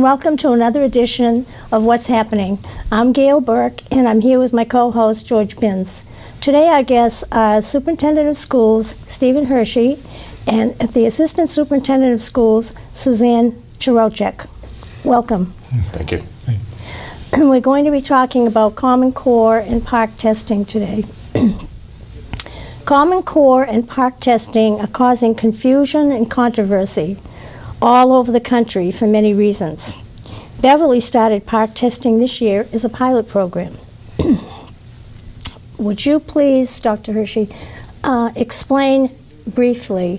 welcome to another edition of What's Happening. I'm Gail Burke, and I'm here with my co-host, George Binns. Today our guests are Superintendent of Schools, Stephen Hershey, and the Assistant Superintendent of Schools, Suzanne Chirocek. Welcome. Thank you. And we're going to be talking about Common Core and PARCC testing today. Common Core and PARCC testing are causing confusion and controversy all over the country for many reasons. Beverly started PARCC testing this year as a pilot program. Would you please, Dr. Hershey, explain briefly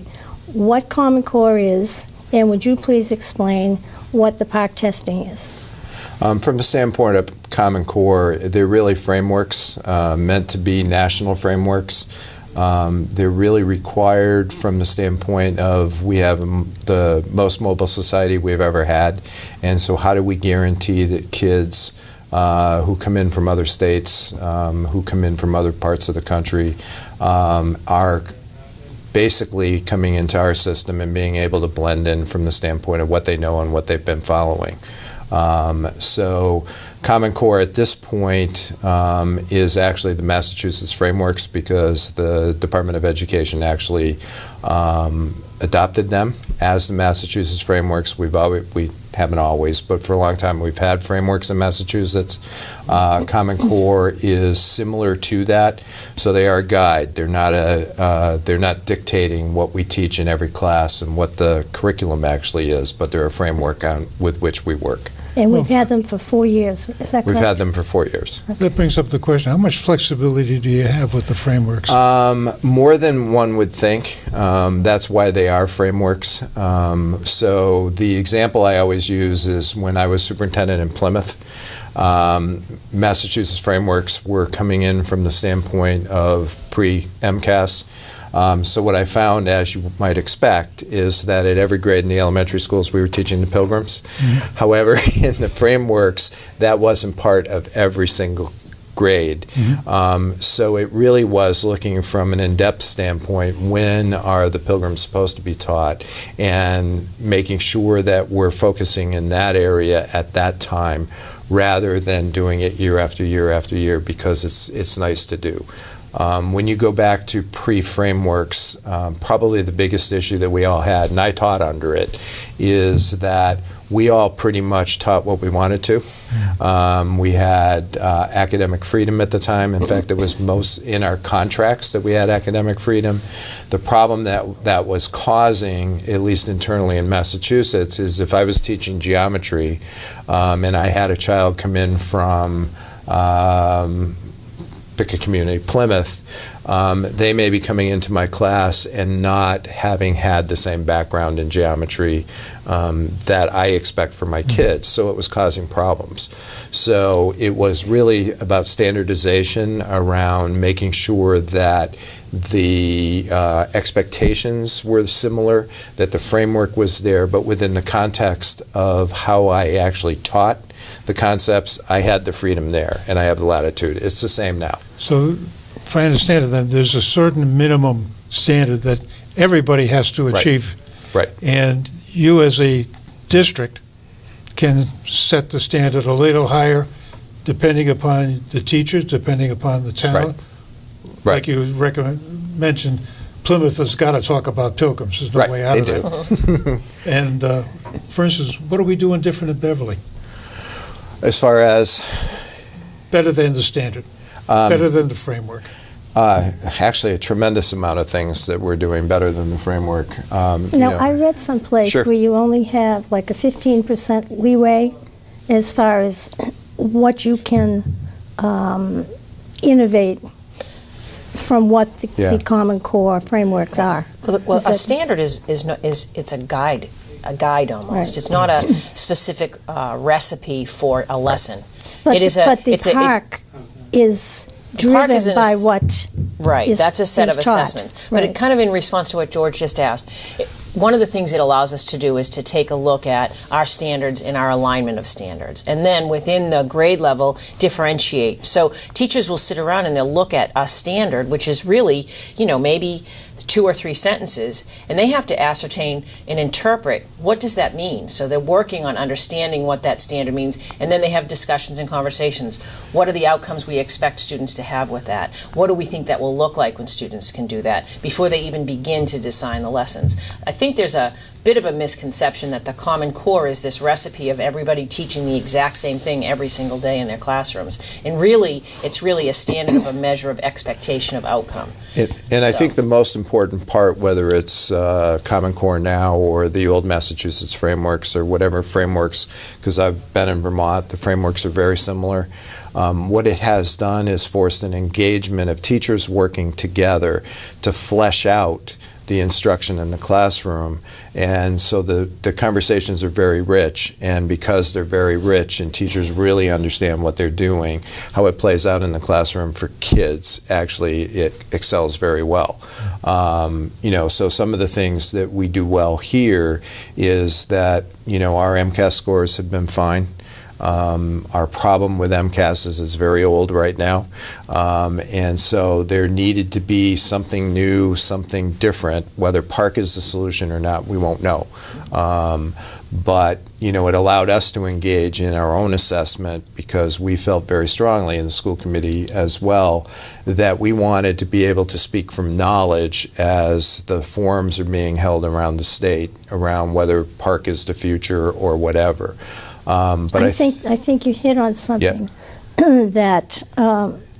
what Common Core is, and would you please explain what the PARCC testing is? From the standpoint of Common Core, they're really frameworks meant to be national frameworks. They're really required from the standpoint of we have the most mobile society we've ever had, and so how do we guarantee that kids who come in from other states, who come in from other parts of the country, are basically coming into our system and being able to blend in from the standpoint of what they know and what they've been following. So Common Core at this point is actually the Massachusetts frameworks, because the Department of Education actually adopted them as the Massachusetts frameworks. We haven't always, but for a long time we've had frameworks in Massachusetts. Common Core is similar to that, so they are a guide. They're not dictating what we teach in every class and what the curriculum actually is, but they're a framework with which we work. And we've had them for 4 years, is that correct? We've had them for 4 years. That brings up the question, how much flexibility do you have with the frameworks? More than one would think. That's why they are frameworks. So the example I always use is when I was superintendent in Plymouth, Massachusetts frameworks were coming in from the standpoint of pre-MCAS. So what I found, as you might expect, is that at every grade in the elementary schools we were teaching the Pilgrims. Mm-hmm. However, in the frameworks, that wasn't part of every single grade. Mm-hmm. So it really was looking from an in-depth standpoint, when are the Pilgrims supposed to be taught, and making sure that we're focusing in that area at that time, rather than doing it year after year after year, because it's nice to do. When you go back to pre-frameworks, probably the biggest issue that we all had, and I taught under it, is that we all pretty much taught what we wanted to. We had academic freedom at the time. In fact, it was most in our contracts that we had academic freedom. The problem that was causing, at least internally in Massachusetts, is if I was teaching geometry and I had a child come in from pick a community, Plymouth, they may be coming into my class and not having had the same background in geometry that I expect for my kids, so it was causing problems. So it was really about standardization around making sure that the expectations were similar, that the framework was there, but within the context of how I actually taught the concepts, I had the freedom there, and I have the latitude. It's the same now. So if I understand it, then there's a certain minimum standard that everybody has to achieve. Right. And you as a district can set the standard a little higher depending upon the teachers, depending upon the talent. Right. Like you mentioned, Plymouth has got to talk about Pilgrims. There's no way out of that. And for instance, what are we doing different in Beverly? As far as? Better than the standard, better than the framework. Actually, a tremendous amount of things that we're doing better than the framework. Now, I read someplace where you only have like a 15% leeway as far as what you can innovate from what the Common Core frameworks are. Well, a standard is it's a guide almost. Right. It's not a specific recipe for a lesson. But it is but the PARCC is driven by what right. That's a set of assessments. But it kind of in response to what George just asked, one of the things it allows us to do is to take a look at our standards and our alignment of standards, and then within the grade level differentiate. So teachers will sit around and they'll look at a standard, which is really, maybe 2 or 3 sentences, and they have to ascertain and interpret what does that mean. So they're working on understanding what that standard means, and then they have discussions and conversations. What are the outcomes we expect students to have with that? What do we think that will look like when students can do that before they even begin to design the lessons? I think there's a bit of a misconception that the Common Core is this recipe of everybody teaching the exact same thing every single day in their classrooms. And really, it's really a standard of a measure of expectation of outcome. And I think the most important part, whether it's Common Core now or the old Massachusetts frameworks or whatever frameworks, because I've been in Vermont, the frameworks are very similar. What it has done is forced an engagement of teachers working together to flesh out the instruction in the classroom, and so the conversations are very rich, and because they're very rich and teachers really understand what they're doing, how it plays out in the classroom for kids, actually it excels very well. You know, so some of the things that we do well here is that, you know, our MCAS scores have been fine. Our problem with MCAS is it's very old right now, and so there needed to be something new, something different. Whether PARC is the solution or not, we won't know. But you know, it allowed us to engage in our own assessment because we felt very strongly in the school committee as well that we wanted to be able to speak from knowledge as the forums are being held around the state around whether PARC is the future or whatever. But I think you hit on something that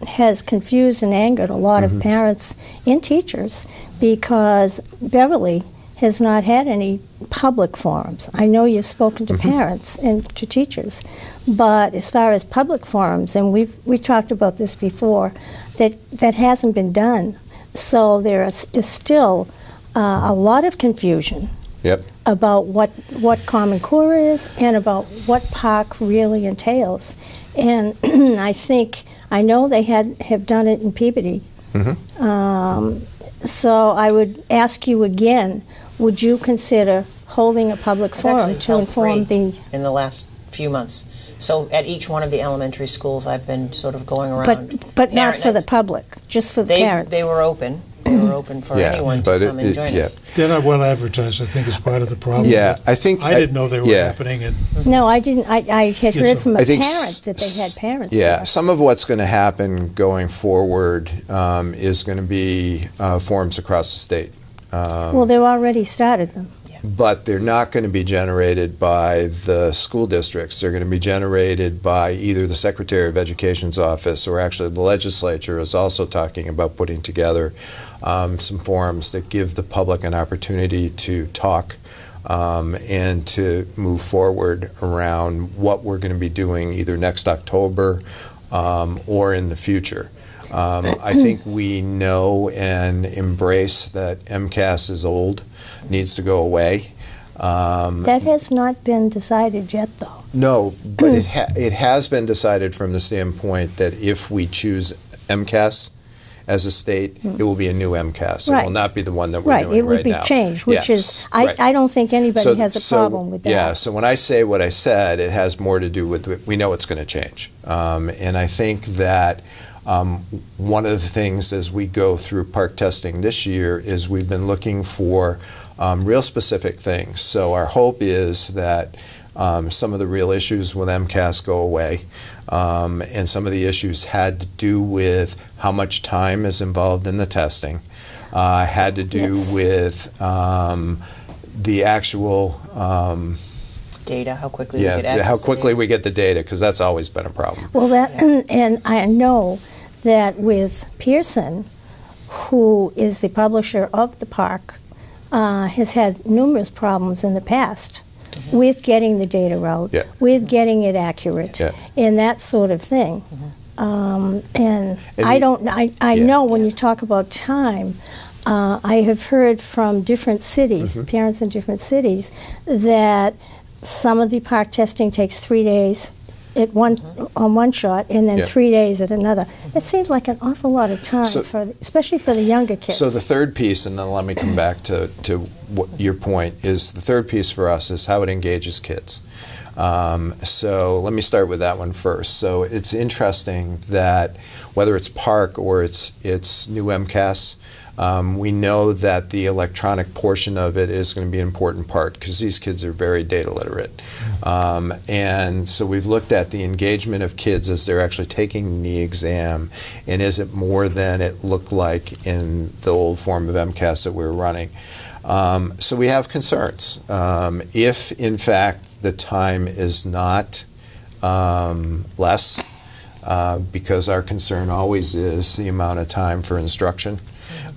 has confused and angered a lot of parents and teachers, because Beverly has not had any public forums. I know you've spoken to parents and to teachers, but as far as public forums, and we talked about this before, that hasn't been done. So there is still a lot of confusion. Yep. About what Common Core is and about what PARC really entails. And I know they have done it in Peabody. So I would ask you again, would you consider holding a public forum to inform the... in the last few months. So at each one of the elementary schools I've been sort of going around. But not for the public, just for the parents. They were open. They were open for anyone to come and join us. They're not well advertised, I think, is part of the problem. Yeah, I think... I didn't know they were happening. And no, I didn't. I had heard from a parent that they had parents. Yeah, some of what's going to happen going forward is going to be forums across the state. Well, they've already started them. But they're not going to be generated by the school districts. They're going to be generated by either the Secretary of Education's office, or actually the legislature is also talking about putting together some forums that give the public an opportunity to talk and to move forward around what we're going to be doing either next October or in the future. I think we know and embrace that MCAS is old, needs to go away. That has not been decided yet, though. No, but it has been decided from the standpoint that if we choose MCAS as a state, it will be a new MCAS. It will not be the one that we're doing right now. It would be changed, which is, I don't think anybody has a problem with that. Yeah, so when I say what I said, it has more to do with, we know it's going to change. And I think that one of the things as we go through PARC testing this year is we've been looking for real specific things. So our hope is that some of the real issues with MCAS go away, and some of the issues had to do with how much time is involved in the testing, had to do with the actual data, how quickly we get access how quickly we get the data, because that's always been a problem. Well, and I know that with Pearson, who is the publisher of the PARC, has had numerous problems in the past with getting the data out, with getting it accurate, and that sort of thing. And I know when you talk about time, I have heard from different cities, parents in different cities, that some of the PARC testing takes 3 days at on one shot, and then 3 days at another. It seems like an awful lot of time, especially for the younger kids. So the third piece, and then let me come back to what your point, is the third piece for us is how it engages kids. So let me start with that one first. So it's interesting that whether it's Park or it's new MCAS, we know that the electronic portion of it is going to be an important part because these kids are very data literate. And so we've looked at the engagement of kids as they're actually taking the exam, and is it more than it looked like in the old form of MCAS that we were running. So we have concerns. If, in fact, the time is not less, because our concern always is the amount of time for instruction.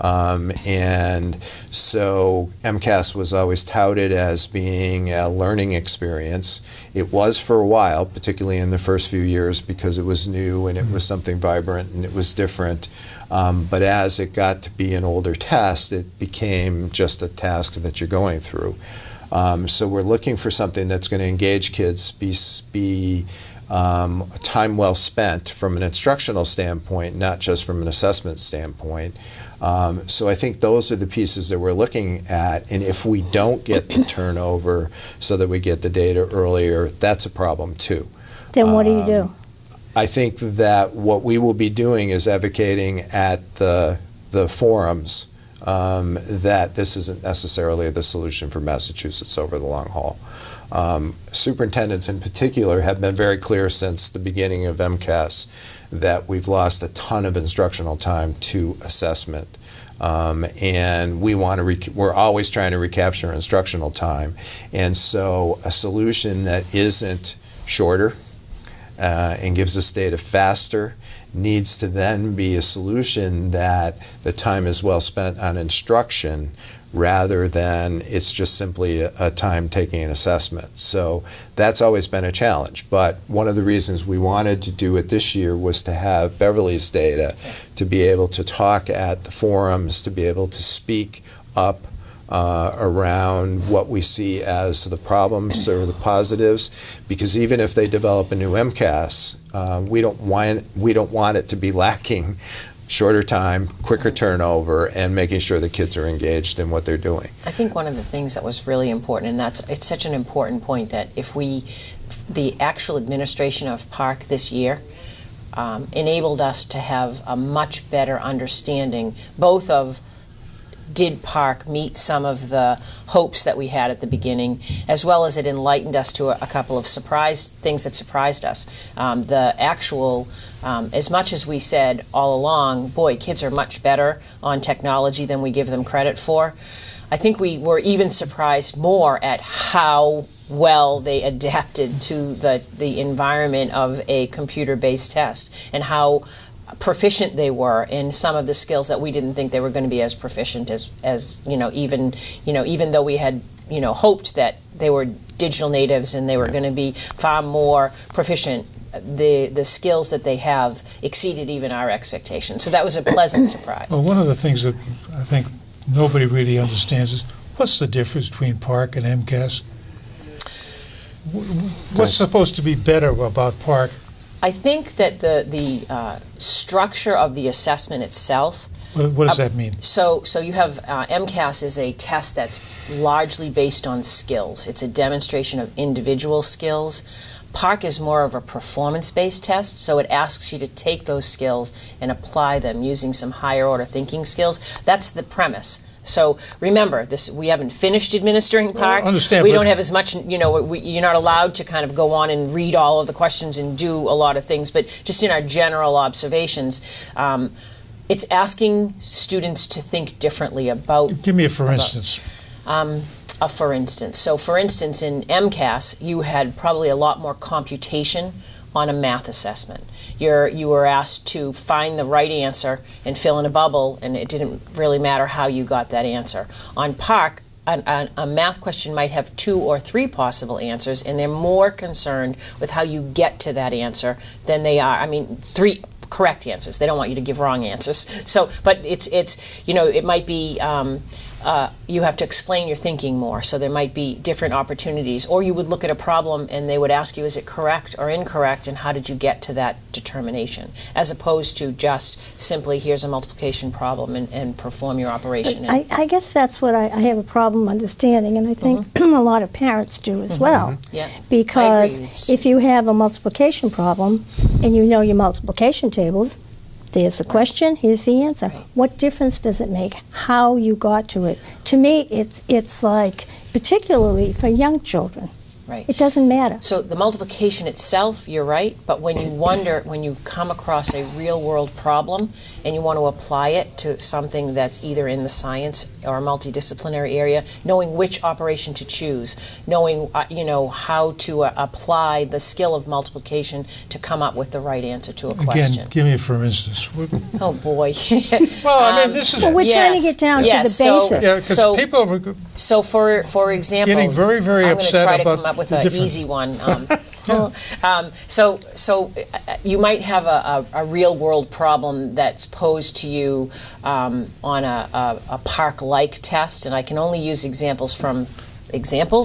And so MCAS was always touted as being a learning experience. It was for a while, particularly in the first few years, because it was new and it was something vibrant and it was different. But as it got to be an older test, it became just a task that you're going through. So we're looking for something that's going to engage kids, be time well spent from an instructional standpoint, not just from an assessment standpoint. So I think those are the pieces that we're looking at, and if we don't get the turnover so that we get the data earlier, that's a problem too. Then what do you do? I think that what we will be doing is advocating at the forums that this isn't necessarily the solution for Massachusetts over the long haul. Superintendents in particular have been very clear since the beginning of MCAS that we've lost a ton of instructional time to assessment. And we want to we're always trying to recapture instructional time. And so a solution that isn't shorter and gives us data faster needs to then be a solution that the time is well spent on instruction rather than it's just simply a time taking an assessment. So that's always been a challenge. But one of the reasons we wanted to do it this year was to have Beverly's data, to be able to talk at the forums, to be able to speak up around what we see as the problems or the positives, because even if they develop a new MCAS, we don't want it to be lacking shorter time, quicker turnover, and making sure the kids are engaged in what they're doing. I think one of the things that was really important, and it's such an important point, that if the actual administration of Park this year enabled us to have a much better understanding both of did Park meet some of the hopes that we had at the beginning, as well as it enlightened us to a couple of things that surprised us. The actual, as much as we said all along, boy, kids are much better on technology than we give them credit for, I think we were even surprised more at how well they adapted to the environment of a computer-based test, and how proficient they were in some of the skills that we didn't think they were going to be as proficient as even though we had hoped that they were digital natives and they were going to be far more proficient. The skills that they have exceeded even our expectations. So that was a pleasant surprise. Well, one of the things that I think nobody really understands is what's the difference between Park and MCAS? What's supposed to be better about Park? I think that the structure of the assessment itself. What does that mean? So you have MCAS is a test that's largely based on skills. It's a demonstration of individual skills. Park is more of a performance-based test, so it asks you to take those skills and apply them using some higher order thinking skills. That's the premise. So remember, we haven't finished administering Park. We don't have as much, you're not allowed to kind of go on and read all of the questions and do a lot of things, but just in our general observations, it's asking students to think differently about... Give me a for instance. For instance. So for instance, in MCAS, you had probably a lot more computation on a math assessment. You were asked to find the right answer and fill in a bubble, and it didn't really matter how you got that answer. On Park, a math question might have 2 or 3 possible answers, and they're more concerned with how you get to that answer than they are. 3 correct answers. They don't want you to give wrong answers. So, but it's it might be you have to explain your thinking more, so there might be different opportunities. Or you would look at a problem and they would ask you, is it correct or incorrect, and how did you get to that determination, as opposed to just simply, here's a multiplication problem and perform your operation. I guess that's what I have a problem understanding, and I think a lot of parents do as well. Yeah, because if you have a multiplication problem and you know your multiplication tables, there's the question, here's the answer. Right. What difference does it make how you got to it? To me, it's like, particularly for young children, Right. it doesn't matter. So the multiplication itself, you're right, but when you wonder, when you come across a real-world problem and you want to apply it to something that's either in the science or a multidisciplinary area, knowing which operation to choose, knowing how to apply the skill of multiplication to come up with the right answer to a question. Again, give me for instance. Oh boy. Well, I mean, this is. Well, we're trying to get down to the basics. Yeah, because people are So for example, getting very, very I'm upset going to try to about come up with the an different- easy one. So you might have a real world problem that's posed to you on a park-like test, and I can only use examples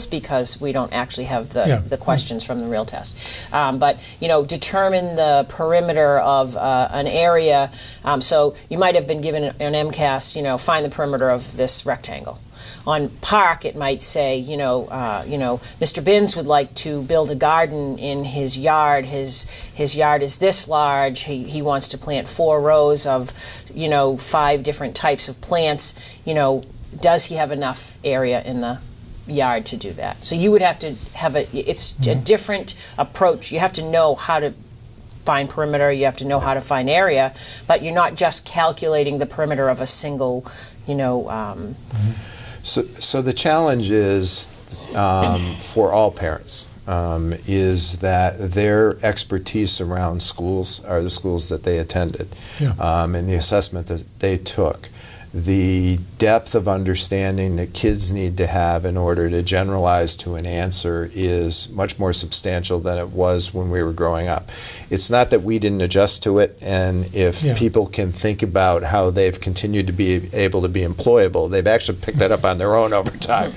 because we don't actually have the questions from the real test. But determine the perimeter of an area. So you might have been given an MCAS. Find the perimeter of this rectangle. On park, it might say, Mr. Binns would like to build a garden in his yard. His yard is this large. He wants to plant 4 rows of, 5 different types of plants. Does he have enough area in the yard to do that? So you would have to have a different approach. You have to know how to find perimeter. You have to know how to find area, but you're not just calculating the perimeter of a single, So the challenge is for all parents is that their expertise around schools are the schools that they attended and the assessment that they took. The depth of understanding that kids need to have in order to generalize to an answer is much more substantial than it was when we were growing up. It's not that we didn't adjust to it, and if people can think about how they've continued to be able to be employable, they've actually picked that up on their own over time.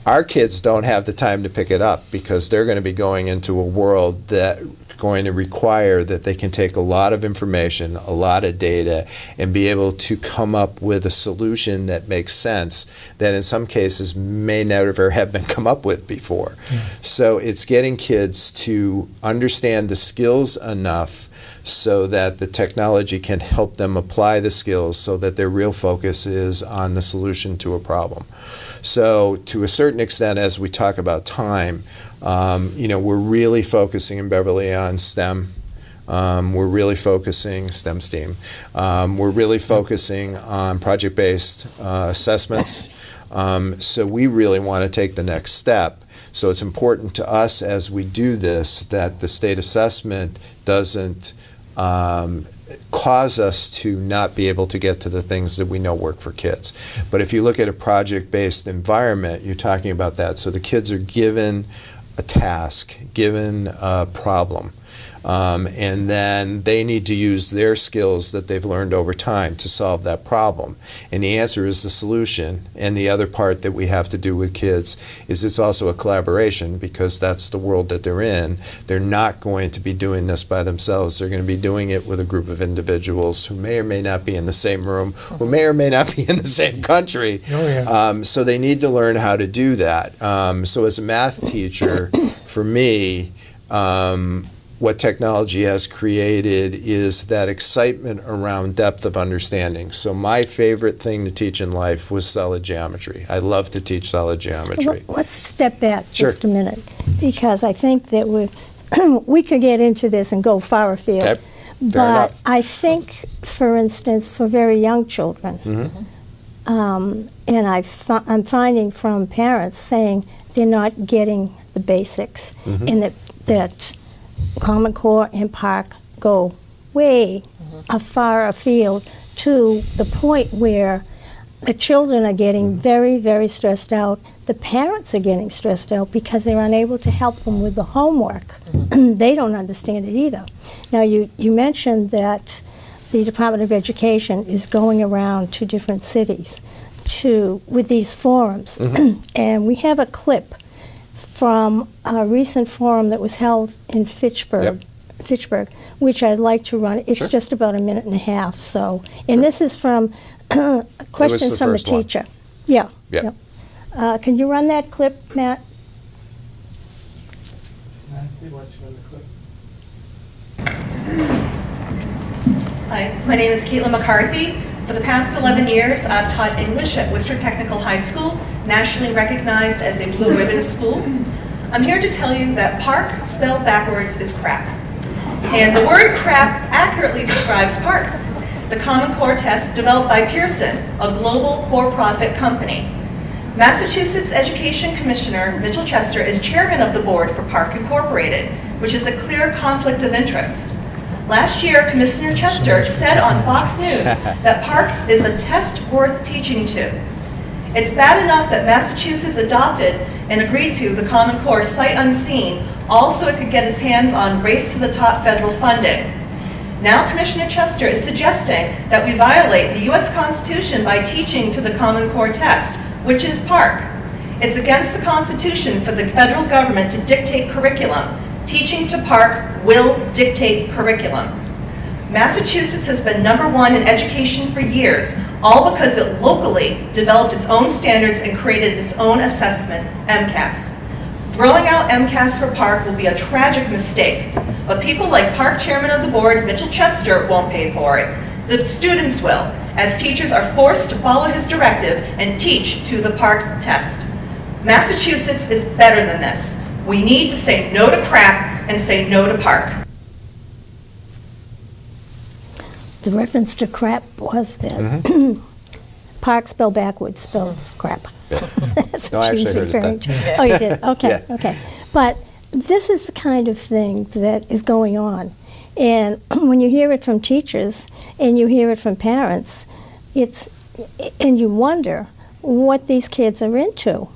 Our kids don't have the time to pick it up because they're going to be going into a world that going to require that they can take a lot of information, a lot of data, and be able to come up with a solution that makes sense that in some cases may never have been come up with before. So it's getting kids to understand the skills enough so that the technology can help them apply the skills so that their real focus is on the solution to a problem. So to a certain extent, as we talk about time, we're really focusing in Beverly on STEM. We're really focusing STEM. We're really focusing on project-based assessments. So we really want to take the next step. So it's important to us as we do this that the state assessment doesn't cause us to not be able to get to the things that we know work for kids. But if you look at a project-based environment, you're talking about that. So the kids are given a task, given a problem, and then they need to use their skills that they've learned over time to solve that problem. And the answer is the solution. And the other part that we have to do with kids is it's also a collaboration because that's the world that they're in. They're not going to be doing this by themselves. They're going to be doing it with a group of individuals who may or may not be in the same room, who may or may not be in the same country. So they need to learn how to do that. So as a math teacher, for me, what technology has created is that excitement around depth of understanding. So my favorite thing to teach in life was solid geometry. I love to teach solid geometry. Let's step back just a minute, because I think that we could get into this and go far afield. Okay. But I think, for instance, for very young children, and I'm finding from parents saying they're not getting the basics, and that Common Core and Park go way far afield to the point where the children are getting very, very stressed out. The parents are getting stressed out because they're unable to help them with the homework. They don't understand it either. Now, you mentioned that the Department of Education is going around to different cities with these forums. And we have a clip from a recent forum that was held in Fitchburg, which I'd like to run. It's just about a minute and a half. So, and this is from questions from the teacher. Yeah. Yep. Can you run that clip, Matt? Hi, my name is Caitlin McCarthy. For the past 11 years, I've taught English at Worcester Technical High School, nationally recognized as a Blue Ribbon school. I'm here to tell you that PARC, spelled backwards, is crap. And the word crap accurately describes PARC, the Common Core test developed by Pearson, a global for-profit company. Massachusetts Education Commissioner Mitchell Chester is chairman of the board for PARC Incorporated, which is a clear conflict of interest. Last year, Commissioner Chester said on Fox News that PARC is a test worth teaching to. It's bad enough that Massachusetts adopted and agreed to the Common Core sight unseen, also it could get its hands on race to the top federal funding. Now Commissioner Chester is suggesting that we violate the U.S. Constitution by teaching to the Common Core test, which is PARC. It's against the Constitution for the federal government to dictate curriculum. Teaching to PARC will dictate curriculum. Massachusetts has been #1 in education for years, all because it locally developed its own standards and created its own assessment, MCAS. Throwing out MCAS for PARC will be a tragic mistake, but people like PARC Chairman of the Board, Mitchell Chester, won't pay for it. The students will, as teachers are forced to follow his directive and teach to the PARC test. Massachusetts is better than this. We need to say no to crap and say no to PARC. The reference to crap was that PARC spelled backwards spells crap. That's No, what I she was actually heard it referring then. to. Oh, you did? Okay, Yeah. okay. But this is the kind of thing that is going on. And when you hear it from teachers and you hear it from parents, and you wonder what these kids are into.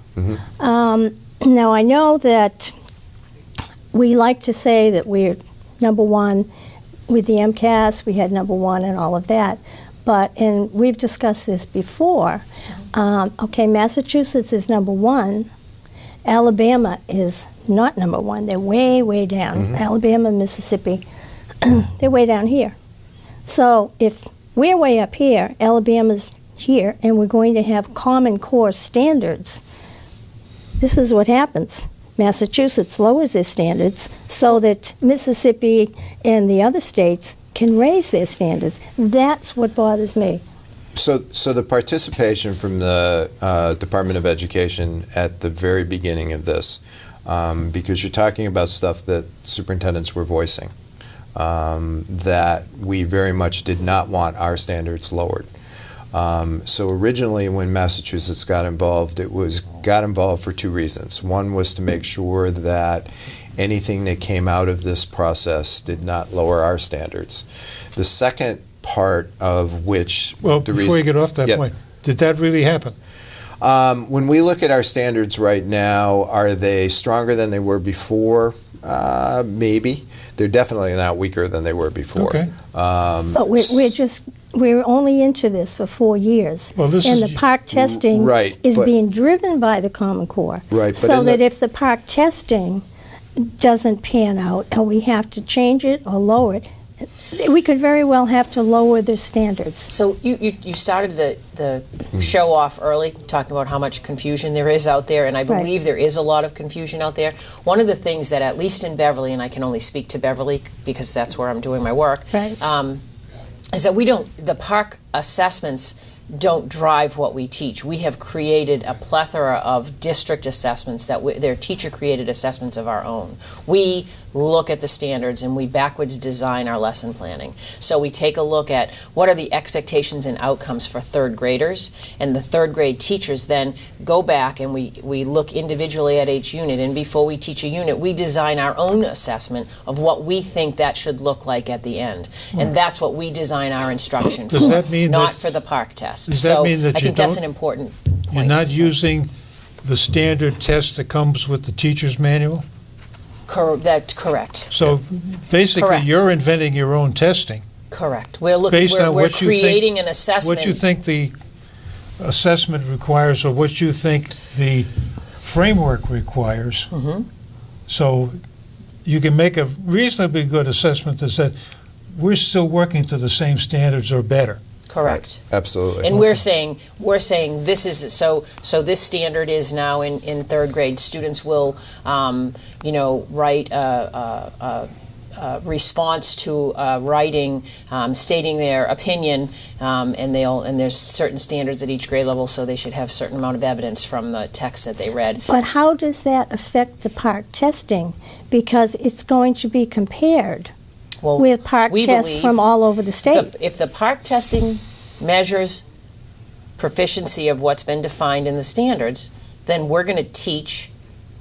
Now, I know that we like to say that we're #1 with the MCAS, we had #1 and all of that, and we've discussed this before. Okay, Massachusetts is #1. Alabama is not #1. They're way, way down. Alabama, Mississippi, they're way down here. So if we're way up here, Alabama's here, and we're going to have Common Core standards, this is what happens. Massachusetts lowers their standards so that Mississippi and the other states can raise their standards. That's what bothers me. So the participation from the Department of Education at the very beginning of this, because you're talking about stuff that superintendents were voicing, that we very much did not want our standards lowered. So originally when Massachusetts got involved, got involved for two reasons. One was to make sure that anything that came out of this process did not lower our standards. The second part of which... Well, before you get off that point, did that really happen? When we look at our standards right now, are they stronger than they were before? Maybe. They're definitely not weaker than they were before. Okay. But we're only into this for 4 years. Well, and the PARC testing is being driven by the Common Core. Right. So that if the PARC testing doesn't pan out and we have to change it or lower it, we could very well have to lower the standards. So you started the show off early, talking about how much confusion there is out there, and I believe there is a lot of confusion out there. One of the things that, at least in Beverly, and I can only speak to Beverly because that's where I'm doing my work, is that the PARC assessments don't drive what we teach. We have created a plethora of district assessments they're teacher-created assessments of our own. We look at the standards and we backwards design our lesson planning. So we take a look at what are the expectations and outcomes for third graders, and the third grade teachers then go back and we look individually at each unit, and before we teach a unit, we design our own assessment of what we think that should look like at the end. And that's what we design our instruction for, that mean not for the PARC test. Does that mean that I think that's an important point. You're not using the standard test that comes with the teacher's manual? That's correct. So basically, you're inventing your own testing. Correct. We're creating an assessment. What you think the assessment requires or what you think the framework requires. So you can make a reasonably good assessment that said, we're still working to the same standards or better. Correct. Absolutely. And we're saying this is so this standard is now in third grade. Students will write a response to writing stating their opinion, and there's certain standards at each grade level, so they should have a certain amount of evidence from the text that they read. But how does that affect the PARC testing? Because it's going to be compared with PARC tests from all over the state. If the PARC testing measures proficiency of what's been defined in the standards, then we're going to teach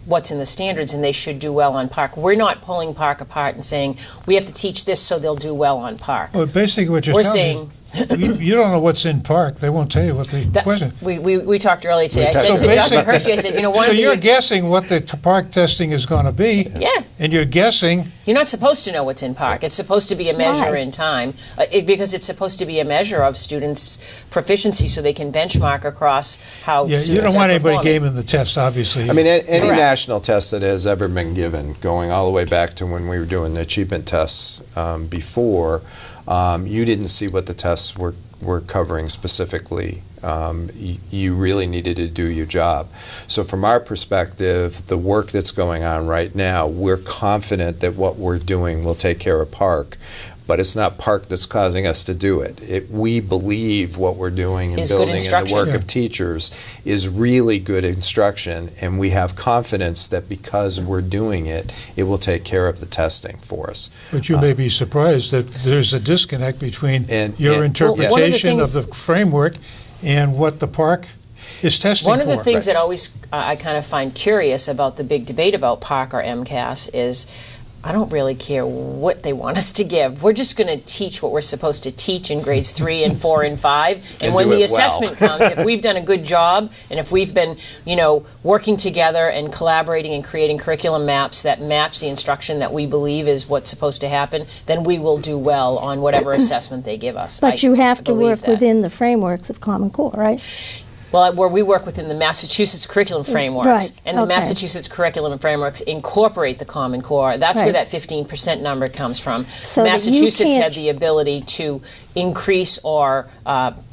what's in the standards, and they should do well on PARC. We're not pulling PARC apart and saying, we have to teach this so they'll do well on PARC. Well, basically what you're telling me is you don't know what's in PARC. They won't tell you what the question. We talked earlier today. I said to Dr. Hershey, I said, so you're guessing what the PARC testing is going to be. Yeah. And you're guessing. You're not supposed to know what's in PARC. It's supposed to be a measure in time, because it's supposed to be a measure of students' proficiency so they can benchmark across how students are you don't want anybody performing. gaming the test, obviously. I mean, any national test that has ever been given, going all the way back to when we were doing the achievement tests before, you didn't see what the tests were covering specifically. You really needed to do your job. So from our perspective, the work that's going on right now, we're confident that what we're doing will take care of PARC. But it's not PARC that's causing us to do it. We believe what we're doing and building in the work of teachers is really good instruction, and we have confidence that because we're doing it, it will take care of the testing for us. But you may be surprised that there's a disconnect between your interpretation of the framework and what the PARC is testing for. One of the things that always I kind of find curious about the big debate about PARC or MCAS is I don't really care what they want us to give. We're just going to teach what we're supposed to teach in grades 3 and 4 and 5. And when the assessment comes, if we've done a good job and if we've been, working together and collaborating and creating curriculum maps that match the instruction that we believe is what's supposed to happen, then we will do well on whatever assessment they give us. But you have to work within the frameworks of Common Core, right? Well, where we work within the Massachusetts curriculum frameworks, and the Massachusetts curriculum frameworks incorporate the Common Core. That's where that 15% number comes from. So Massachusetts had the ability to increase or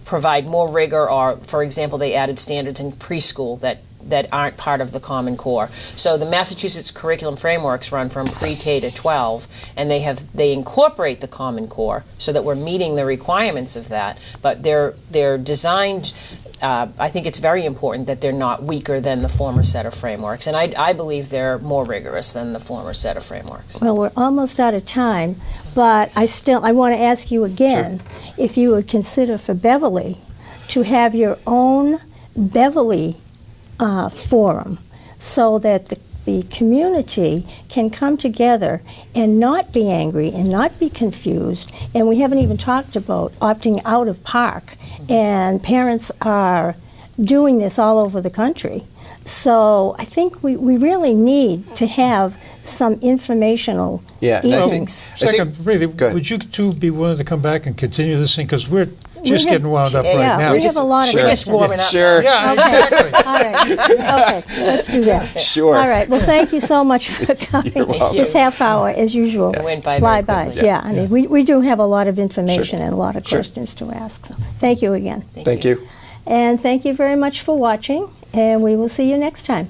provide more rigor, or, for example, they added standards in preschool that aren't part of the Common Core. So the Massachusetts curriculum frameworks run from pre-K to 12, and they incorporate the Common Core so that we're meeting the requirements of that. But they're designed. I think it's very important that they're not weaker than the former set of frameworks, and I believe they're more rigorous than the former set of frameworks. Well, we're almost out of time, but I want to ask you again if you would consider for Beverly to have your own Beverly forum so that the community can come together and not be angry and not be confused. And we haven't even talked about opting out of PARC, and parents are doing this all over the country. So I think we really need to have some informational evenings. Would you two be willing to come back and continue this thing? Because we're just getting wound up right now. We have a lot of just warming up. Yeah, exactly. All right. Okay, let's do that. Sure. All right. Well, thank you so much for coming. This half hour, as usual, went by fly very by. quickly. I mean, we do have a lot of information and a lot of questions to ask. So thank you again. Thank you. And thank you very much for watching, and we will see you next time.